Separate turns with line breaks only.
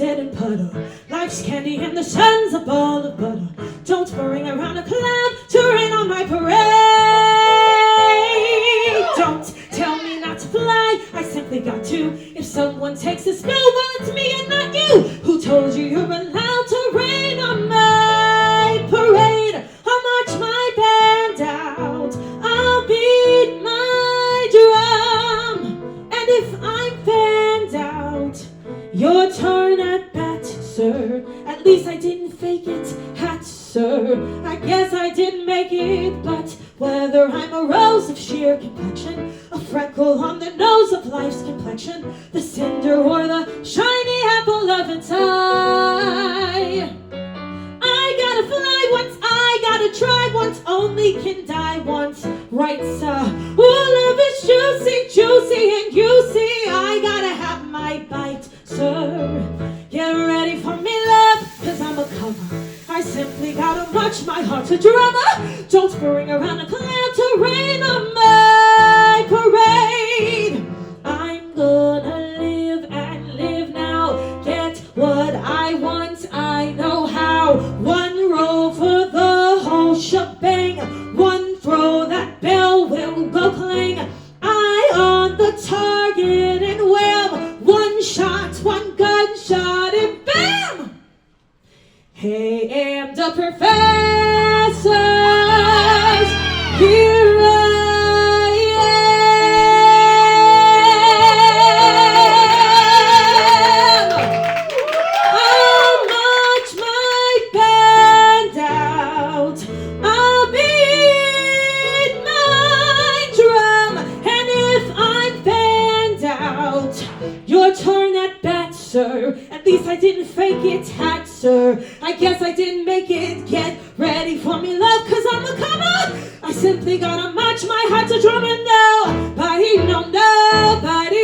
sit and puddle. Life's candy and the sun's a ball of butter. Don't bring around a cloud to rain on my parade. Don't tell me not to fly, I simply got to. If someone takes a spill, well, it's me and not you. Who told you you're allowed to rain on my parade? I'll march my band out, I'll beat my drum. And if I'm fanned out, your turn at bat, sir. At least I didn't fake it, hat, sir. I guess I didn't make it, but whether I'm a rose of sheer complexion, a freckle on the nose of life's complexion, the cinder or the shiny apple of its eye, I gotta fly once, I gotta try once, only can die once, right, sir? Oh, love is juicy, juicy, and you see, I gotta have my bite, sir. Get ready for me, love, cause I'm a cover. I simply gotta watch my heart to drama. Don't bring around a cloud to rain on my parade. I'm gonna live and live now. Get what I want, I know how. One roll for the whole shebang. One throw, that bell will go clang. Eye on the target and wham. One shot, one gunshot and bam! Hey, am the professors, here I am. I'll march my band out, I'll beat my drum, and if I'm fanned out, your turn at bat, sir. At least I didn't fake it, hat, sir. I guess I didn't make it. Get ready for me, love, cause I'm a comer. I simply gotta match my heart to drum and nobody, no, nobody